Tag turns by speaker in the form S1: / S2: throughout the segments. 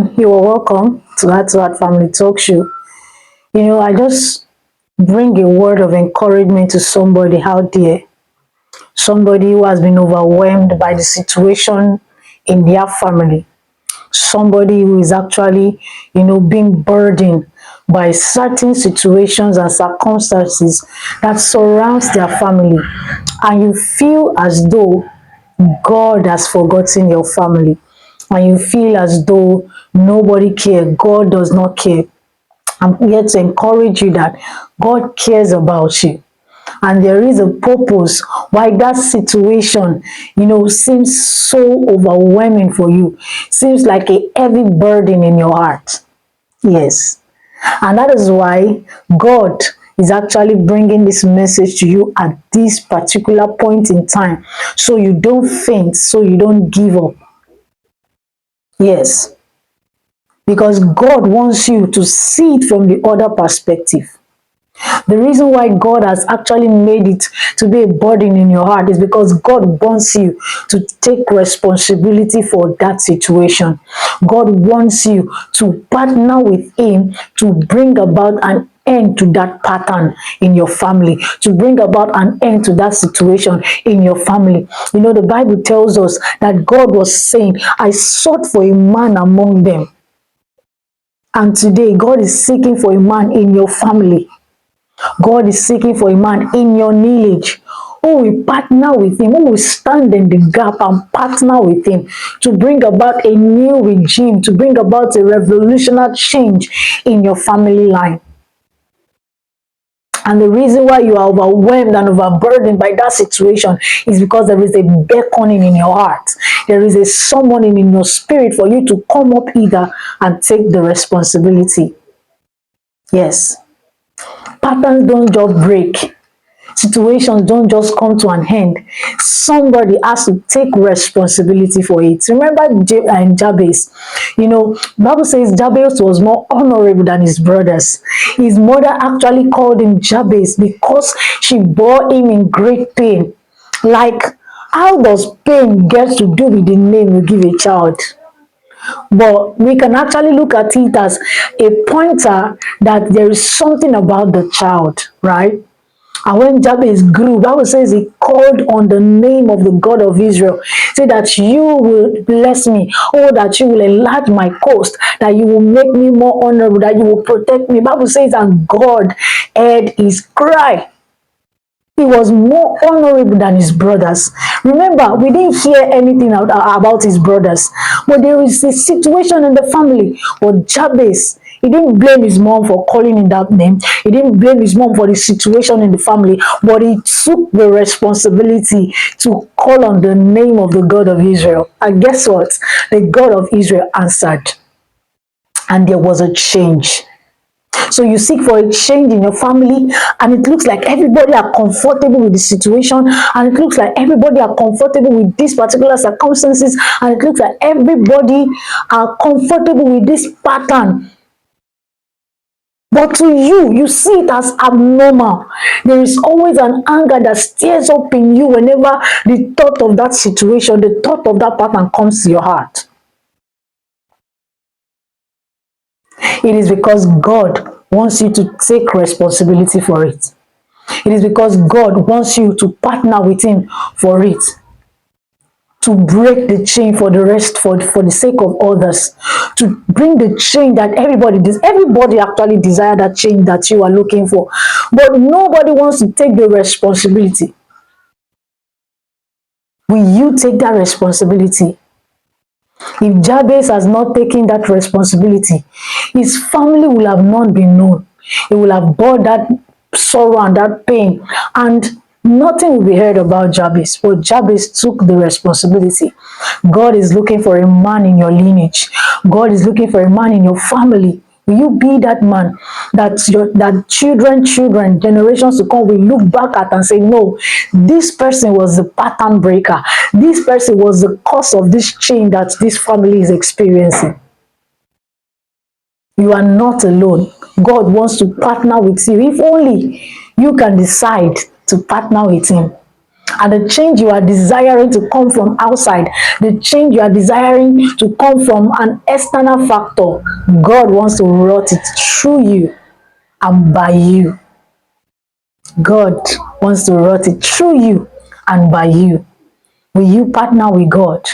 S1: everyone. You are welcome to Heart Family Talk Show. I just bring a word of encouragement to somebody out there, somebody who has been overwhelmed by the situation in their family, somebody who is actually, being burdened by certain situations and circumstances that surrounds their family, and you feel as though God has forgotten your family, and you feel as though nobody cares, God does not care. I'm here to encourage you that God cares about you. And there is a purpose why that situation, seems so overwhelming for you, seems like a heavy burden in your heart. Yes. And that is why God is actually bringing this message to you at this particular point in time, so you don't faint, so you don't give up. Yes, because God wants you to see it from the other perspective. The reason why God has actually made it to be a burden in your heart is because God wants you to take responsibility for that situation. God wants you to partner with Him to bring about an end to that pattern in your family, to bring about an end to that situation in your family. The Bible tells us that God was saying, I sought for a man among them. And today, God is seeking for a man in your family. God is seeking for a man in your lineage who will partner with Him, who will stand in the gap and partner with Him to bring about a new regime, to bring about a revolutionary change in your family line. And the reason why you are overwhelmed and overburdened by that situation is because there is a beckoning in your heart. There is a summoning in your spirit for you to come up either and take the responsibility. Yes. Patterns don't just break. Situations don't just come to an end. Somebody has to take responsibility for it. Remember Jabez. Bible says Jabez was more honorable than his brothers. His mother actually called him Jabez because she bore him in great pain. Like, how does pain get to do with the name you give a child? But we can actually look at it as a pointer that there is something about the child, right? And when Jabez grew, Bible says he called on the name of the God of Israel. Say that you will bless me, oh, that you will enlarge my coast, that you will make me more honorable, that you will protect me. Bible says, and God heard his cry. He was more honorable than his brothers. Remember, we didn't hear anything about his brothers. But there is a situation in the family. But Jabez, he didn't blame his mom for calling him that name. He didn't blame his mom for the situation in the family. But he took the responsibility to call on the name of the God of Israel. And guess what? The God of Israel answered. And there was a change. So you seek for a change in your family, and it looks like everybody are comfortable with the situation, and it looks like everybody are comfortable with these particular circumstances, and it looks like everybody are comfortable with this pattern. But to you, you see it as abnormal. There is always an anger that stirs up in you whenever the thought of that situation, the thought of that pattern comes to your heart. It is because God wants you to take responsibility for it. It is because God wants you to partner with Him for it. To break the chain for the rest, for the sake of others. To bring the change that everybody actually desire, that change that you are looking for. But nobody wants to take the responsibility. Will you take that responsibility? If Jabez has not taken that responsibility, his family will have not been known. He will have brought that sorrow and that pain, and nothing will be heard about Jabez. But Jabez took the responsibility. God is looking for a man in your lineage. God is looking for a man in your family. Will you be that man that children, generations to come will look back at and say, no, this person was the pattern breaker. This person was the cause of this change that this family is experiencing. You are not alone. God wants to partner with you. If only you can decide to partner with Him. And the change you are desiring to come from outside, the change you are desiring to come from an external factor, God wants to wrought it through you and by you. God wants to wrought it through you and by you. Will you partner with God?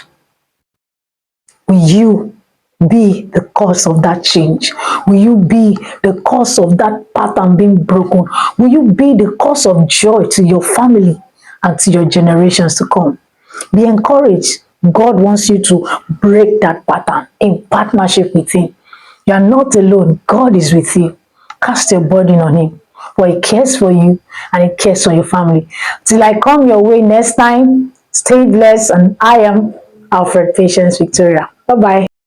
S1: Will you be the cause of that change? Will you be the cause of that pattern being broken? Will you be the cause of joy to your family and to your generations to come? Be encouraged. God wants you to break that pattern in partnership with Him. You are not alone. God is with you. Cast your burden on Him, for He cares for you and He cares for your family. Till I come your way next time, stay blessed. And I am Alfred Patience Victoria. Bye bye.